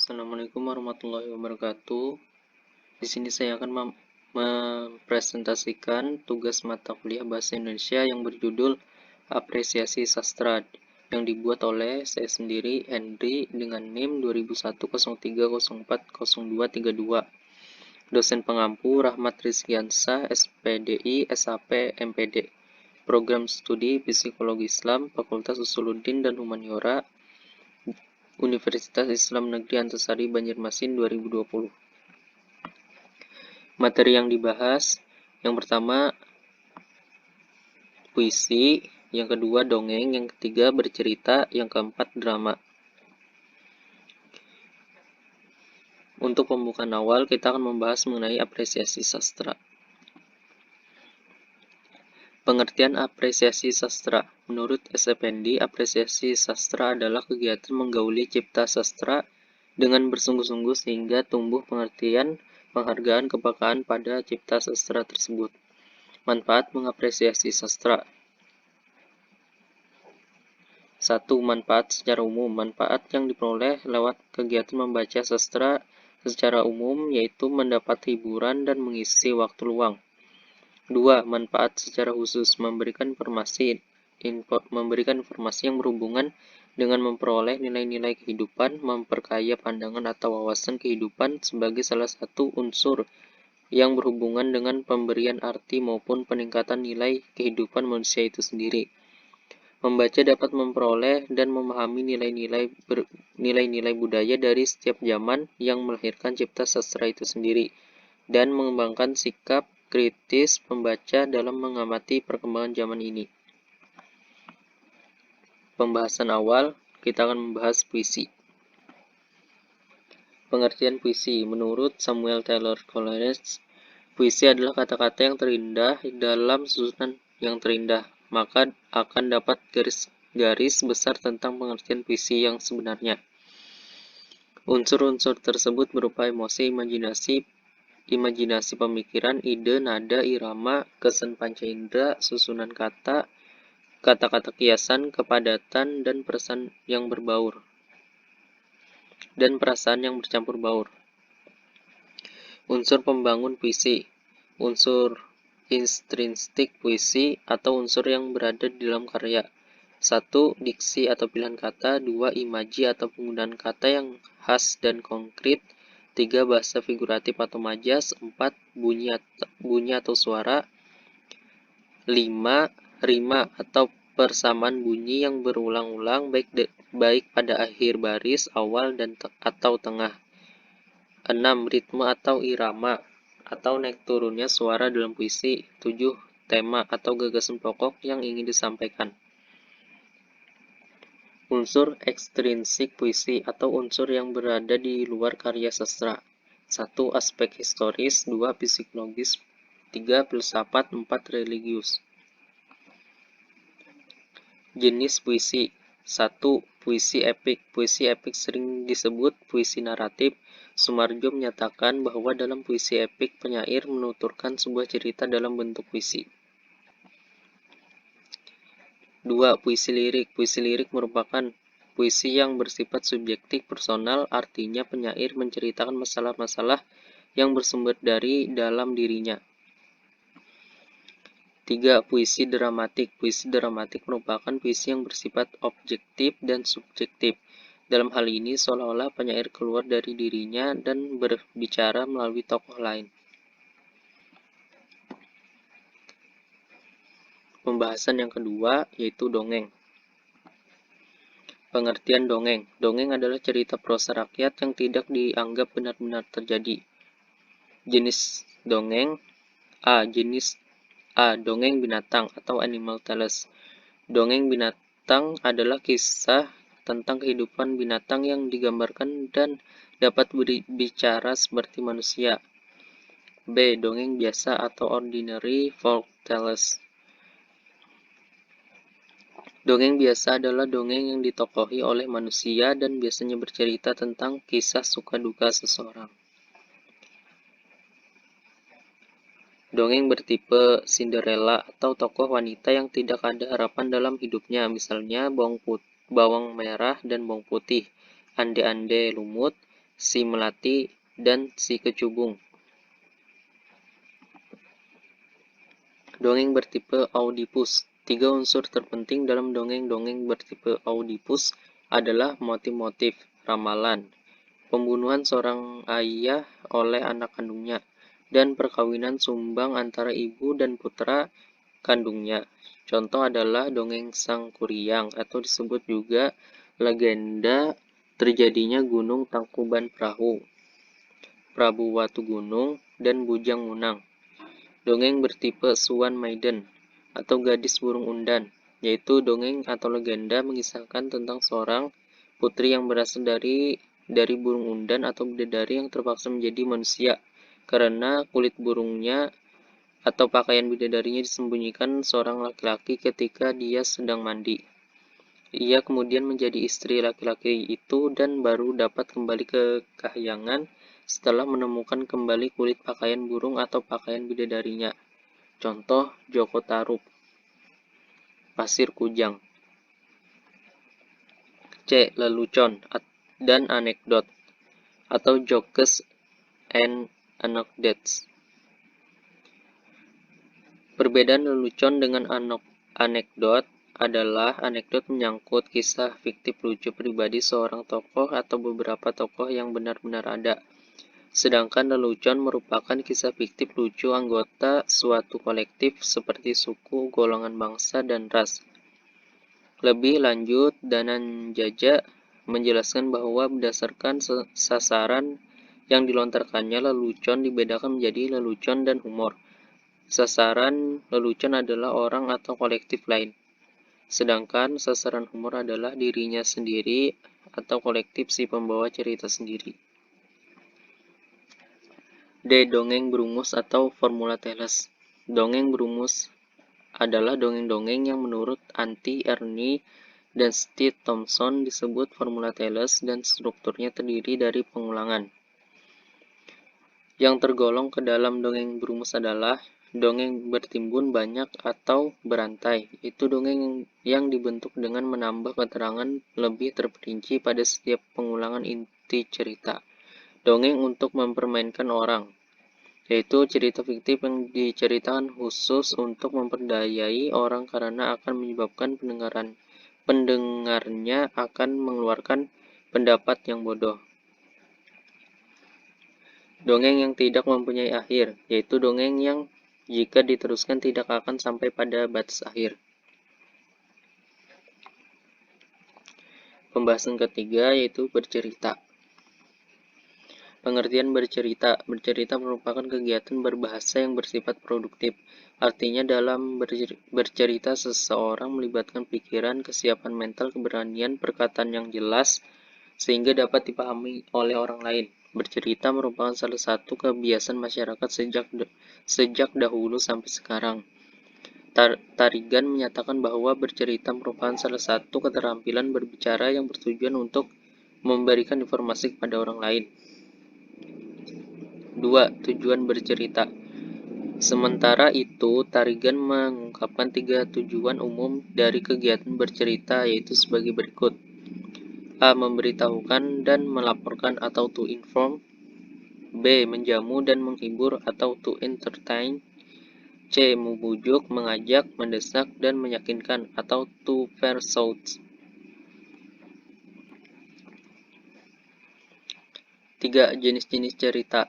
Assalamualaikum warahmatullahi wabarakatuh. Di sini saya akan mempresentasikan tugas mata kuliah Bahasa Indonesia yang berjudul Apresiasi Sastra yang dibuat oleh saya sendiri, Henry, dengan NIM 200103040232. Dosen pengampu Rahmat Rizkiansah, SPDI, SAP, MPD. Program Studi Psikologi Islam, Fakultas Usuluddin dan Humaniora, Universitas Islam Negeri Antasari Banjarmasin 2020. Materi yang dibahas, yang pertama puisi, yang kedua dongeng, yang ketiga bercerita, yang keempat drama. Untuk pembukaan awal, kita akan membahas mengenai apresiasi sastra. Pengertian apresiasi sastra. Menurut S.Effendi, apresiasi sastra adalah kegiatan menggauli cipta sastra dengan bersungguh-sungguh sehingga tumbuh pengertian, penghargaan, kepekaan pada cipta sastra tersebut. Manfaat mengapresiasi sastra. 1. Manfaat secara umum. Manfaat yang diperoleh lewat kegiatan membaca sastra secara umum yaitu mendapat hiburan dan mengisi waktu luang. 2. Manfaat secara khusus. Memberikan informasi yang berhubungan dengan memperoleh nilai-nilai kehidupan, memperkaya pandangan atau wawasan kehidupan sebagai salah satu unsur yang berhubungan dengan pemberian arti maupun peningkatan nilai kehidupan manusia itu sendiri. Membaca dapat memperoleh dan memahami nilai-nilai budaya dari setiap zaman yang melahirkan cipta sastra itu sendiri, dan mengembangkan sikap kritis pembaca dalam mengamati perkembangan zaman ini. Pembahasan awal, kita akan membahas puisi. Pengertian puisi. Menurut Samuel Taylor Coleridge, puisi adalah kata-kata yang terindah dalam susunan yang terindah. Maka akan dapat garis besar tentang pengertian puisi yang sebenarnya. Unsur-unsur tersebut berupa emosi, imajinasi pemikiran, ide, nada, irama, kesan panca indera, susunan kata, kata-kata kiasan, kepadatan, dan perasaan yang bercampur baur. Unsur pembangun puisi. Unsur intrinsik puisi atau unsur yang berada di dalam karya. 1. Diksi atau pilihan kata. 2. Imaji atau penggunaan kata yang khas dan konkret. 3. Bahasa figuratif atau majas. 4. Bunyi atau suara. 5. Rima atau persamaan bunyi yang berulang-ulang baik pada akhir baris, awal, atau tengah. 6. Ritme atau irama atau naik turunnya suara dalam puisi. 7. Tema atau gagasan pokok yang ingin disampaikan. Unsur ekstrinsik puisi atau unsur yang berada di luar karya sastra. 1. Aspek historis. 2. Psikologis. 3. Filsafat. 4. Religius. Jenis puisi. 1. Puisi epik. Puisi epik sering disebut puisi naratif. Sumarjo menyatakan bahwa dalam puisi epik penyair menuturkan sebuah cerita dalam bentuk puisi. 2. Puisi lirik. Puisi lirik merupakan puisi yang bersifat subjektif personal, artinya penyair menceritakan masalah-masalah yang bersumber dari dalam dirinya. 3. Puisi dramatik. Puisi dramatik merupakan puisi yang bersifat objektif dan subjektif. Dalam hal ini, seolah-olah penyair keluar dari dirinya dan berbicara melalui tokoh lain. Pembahasan yang kedua, yaitu dongeng. Pengertian dongeng. Dongeng adalah cerita prosa rakyat yang tidak dianggap benar-benar terjadi. Jenis dongeng. Dongeng binatang atau animal tales. Dongeng binatang adalah kisah tentang kehidupan binatang yang digambarkan dan dapat berbicara seperti manusia. B. Dongeng biasa atau ordinary folk tales. Dongeng biasa adalah dongeng yang ditokohi oleh manusia dan biasanya bercerita tentang kisah suka duka seseorang. Dongeng bertipe Cinderella atau tokoh wanita yang tidak ada harapan dalam hidupnya, misalnya bawang merah dan bawang putih, ande-ande lumut, si melati, dan si kecubung. Dongeng bertipe Oedipus. 3 unsur terpenting dalam dongeng-dongeng bertipe Oedipus adalah motif-motif, ramalan, pembunuhan seorang ayah oleh anak kandungnya, dan perkawinan sumbang antara ibu dan putra kandungnya. Contoh adalah dongeng Sang Kuryang atau disebut juga legenda terjadinya Gunung Tangkuban Perahu, Prabu Watugunung, dan Bujang Munang. Dongeng bertipe Swan Maiden atau Gadis Burung Undan, yaitu dongeng atau legenda mengisahkan tentang seorang putri yang berasal dari burung undan atau bidadari yang terpaksa menjadi manusia karena kulit burungnya atau pakaian bidadarinya disembunyikan seorang laki-laki ketika dia sedang mandi. Ia kemudian menjadi istri laki-laki itu dan baru dapat kembali ke kahyangan setelah menemukan kembali kulit pakaian burung atau pakaian bidadarinya. Contoh Joko Tarub, Pasir Kujang. C. Lelucon dan anekdot atau jokes and anecdotes. Perbedaan lelucon dengan anekdot adalah anekdot menyangkut kisah fiktif lucu pribadi seorang tokoh atau beberapa tokoh yang benar-benar ada. Sedangkan lelucon merupakan kisah fiktif lucu anggota suatu kolektif seperti suku, golongan bangsa, dan ras. Lebih lanjut, Dananjaja menjelaskan bahwa berdasarkan sasaran yang dilontarkannya, lelucon dibedakan menjadi lelucon dan humor. Sasaran lelucon adalah orang atau kolektif lain, sedangkan sasaran humor adalah dirinya sendiri atau kolektif si pembawa cerita sendiri. D. Dongeng berumus atau formula tales. Dongeng berumus adalah dongeng-dongeng yang menurut Anti Ernie dan Steve Thompson disebut formula tales dan strukturnya terdiri dari pengulangan. Yang tergolong ke dalam dongeng berumus adalah dongeng bertimbun banyak atau berantai. Itu dongeng yang dibentuk dengan menambah keterangan lebih terperinci pada setiap pengulangan inti cerita. Dongeng untuk mempermainkan orang, yaitu cerita fiktif yang diceritakan khusus untuk memperdayai orang karena akan menyebabkan pendengarnya akan mengeluarkan pendapat yang bodoh. Dongeng yang tidak mempunyai akhir, yaitu dongeng yang jika diteruskan tidak akan sampai pada batas akhir. Pembahasan ketiga yaitu bercerita. Pengertian bercerita. Bercerita merupakan kegiatan berbahasa yang bersifat produktif. Artinya dalam bercerita seseorang melibatkan pikiran, kesiapan mental, keberanian, perkataan yang jelas, sehingga dapat dipahami oleh orang lain. Bercerita merupakan salah satu kebiasaan masyarakat sejak dahulu sampai sekarang. Tarigan menyatakan bahwa bercerita merupakan salah satu keterampilan berbicara yang bertujuan untuk memberikan informasi kepada orang lain. 2. Tujuan bercerita. Sementara itu, Tarigan mengungkapkan 3 tujuan umum dari kegiatan bercerita, yaitu sebagai berikut. A. Memberitahukan dan melaporkan atau to inform. B. Menjamu dan menghibur atau to entertain. C. Membujuk, mengajak, mendesak, dan meyakinkan atau to persuade. 3. Jenis-jenis cerita.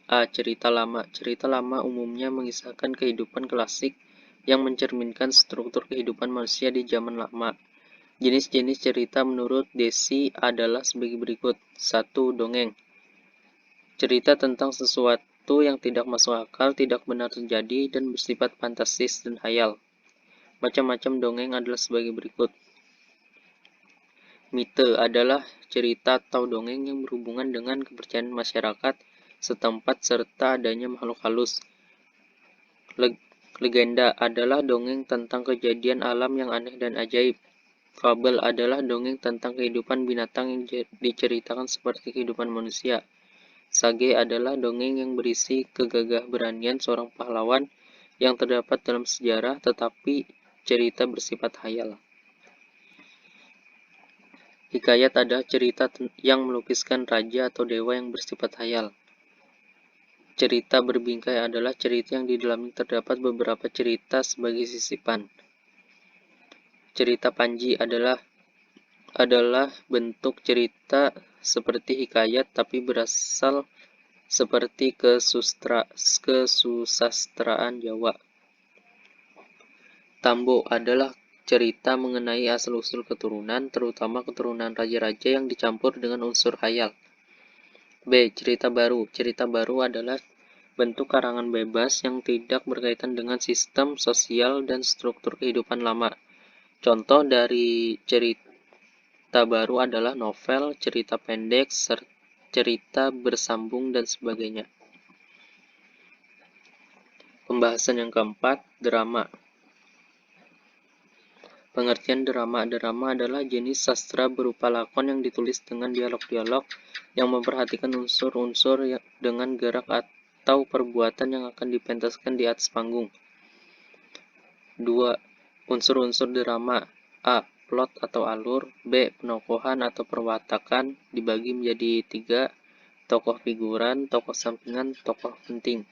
A. Cerita lama. Cerita lama umumnya mengisahkan kehidupan klasik yang mencerminkan struktur kehidupan manusia di zaman lama. Jenis-jenis cerita menurut Desi adalah sebagai berikut. 1. Dongeng. Cerita tentang sesuatu yang tidak masuk akal, tidak benar terjadi, dan bersifat fantastis dan hayal. Macam-macam dongeng adalah sebagai berikut. Mite adalah cerita atau dongeng yang berhubungan dengan kepercayaan masyarakat setempat serta adanya makhluk halus. Legenda adalah dongeng tentang kejadian alam yang aneh dan ajaib. Fabel adalah dongeng tentang kehidupan binatang yang diceritakan seperti kehidupan manusia. Sage adalah dongeng yang berisi kegagah-beranian seorang pahlawan yang terdapat dalam sejarah tetapi cerita bersifat hayal. Hikayat adalah cerita yang melukiskan raja atau dewa yang bersifat hayal. Cerita berbingkai adalah cerita yang di dalamnya terdapat beberapa cerita sebagai sisipan. Cerita Panji adalah bentuk cerita seperti hikayat tapi berasal seperti kesusastraan Jawa. Tambo adalah cerita mengenai asal-usul keturunan, terutama keturunan raja-raja yang dicampur dengan unsur khayal. B. Cerita baru. Cerita baru adalah bentuk karangan bebas yang tidak berkaitan dengan sistem sosial dan struktur kehidupan lama. Contoh dari cerita baru adalah novel, cerita pendek, cerita bersambung, dan sebagainya. Pembahasan yang keempat, drama. Pengertian drama. Drama adalah jenis sastra berupa lakon yang ditulis dengan dialog-dialog yang memperhatikan unsur-unsur dengan gerak atau perbuatan yang akan dipentaskan di atas panggung. 2. Unsur-unsur drama. A. Plot atau alur. B. Penokohan atau perwatakan, dibagi menjadi 3. Tokoh figuran, tokoh sampingan, tokoh penting.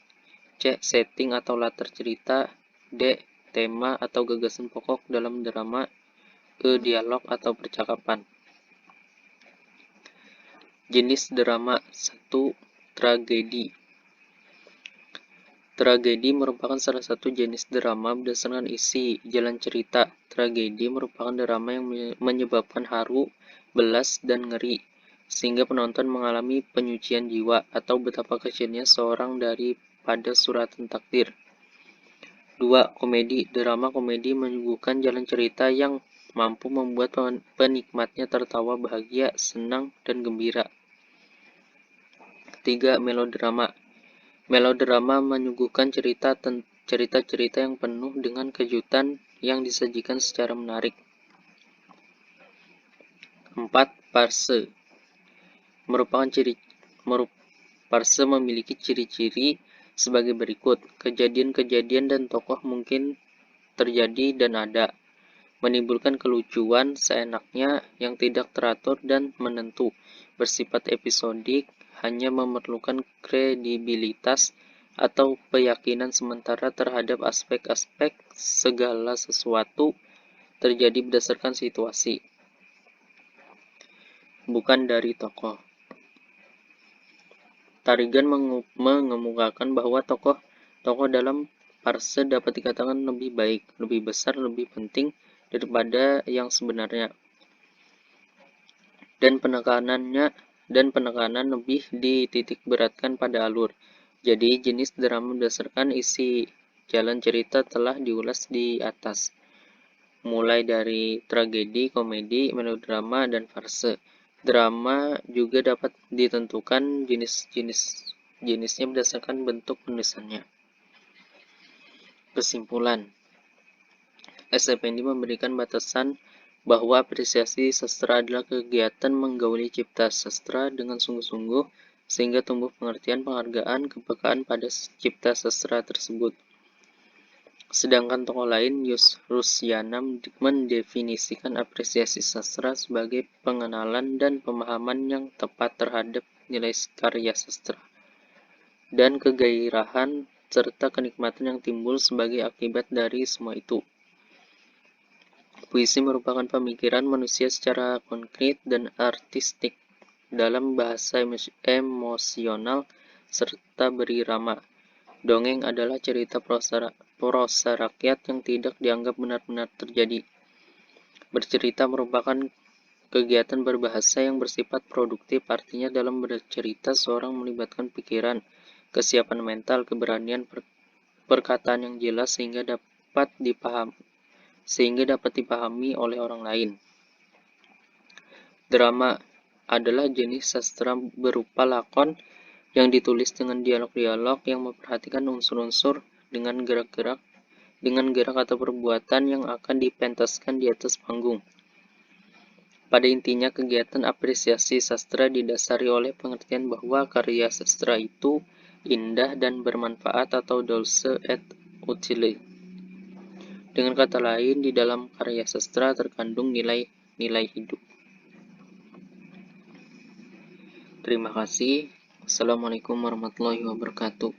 C. Setting atau latar cerita. D. Tema atau gagasan pokok dalam drama. E. Dialog atau percakapan. Jenis drama. 1. Tragedi. Tragedi merupakan salah satu jenis drama berdasarkan isi jalan cerita. Tragedi merupakan drama yang menyebabkan haru, belas, dan ngeri, sehingga penonton mengalami penyucian jiwa atau betapa kecilnya seorang daripada suratan takdir. 2. Komedi. Drama komedi menyuguhkan jalan cerita yang mampu membuat penikmatnya tertawa bahagia, senang, dan gembira. 3. Melodrama. Melodrama menyuguhkan cerita-cerita yang penuh dengan kejutan yang disajikan secara menarik. 4. Farse. Farse memiliki ciri-ciri sebagai berikut. Kejadian-kejadian dan tokoh mungkin terjadi dan ada, menimbulkan kelucuan seenaknya yang tidak teratur dan menentu, bersifat episodik, hanya memerlukan kredibilitas atau keyakinan sementara terhadap aspek-aspek segala sesuatu terjadi berdasarkan situasi, bukan dari tokoh. Tarigan mengemukakan bahwa tokoh dalam farse dapat dikatakan lebih baik, lebih besar, lebih penting daripada yang sebenarnya, dan penekanan lebih dititik beratkan pada alur. Jadi jenis drama berdasarkan isi jalan cerita telah diulas di atas, mulai dari tragedi, komedi, melodrama, dan farse. Drama juga dapat ditentukan jenisnya berdasarkan bentuk penulisannya. Kesimpulan, SFND memberikan batasan bahwa apresiasi sastra adalah kegiatan menggauli cipta sastra dengan sungguh-sungguh sehingga tumbuh pengertian, penghargaan, kepekaan pada cipta sastra tersebut. Sedangkan tokoh lain, Rusyana, mendefinisikan apresiasi sastra sebagai pengenalan dan pemahaman yang tepat terhadap nilai karya sastra dan kegairahan serta kenikmatan yang timbul sebagai akibat dari semua itu. Puisi merupakan pemikiran manusia secara konkret dan artistik dalam bahasa emosional serta berirama. Dongeng adalah cerita prosa rakyat yang tidak dianggap benar-benar terjadi. Bercerita merupakan kegiatan berbahasa yang bersifat produktif, artinya dalam bercerita seorang melibatkan pikiran, kesiapan mental, keberanian perkataan yang jelas sehingga dapat dipahami oleh orang lain. Drama adalah jenis sastra berupa lakon yang ditulis dengan dialog-dialog yang memperhatikan unsur-unsur dengan gerak atau perbuatan yang akan dipentaskan di atas panggung. Pada intinya, kegiatan apresiasi sastra didasari oleh pengertian bahwa karya sastra itu indah dan bermanfaat atau dolce et utile. Dengan kata lain, di dalam karya sastra terkandung nilai-nilai hidup. Terima kasih. Assalamualaikum warahmatullahi wabarakatuh.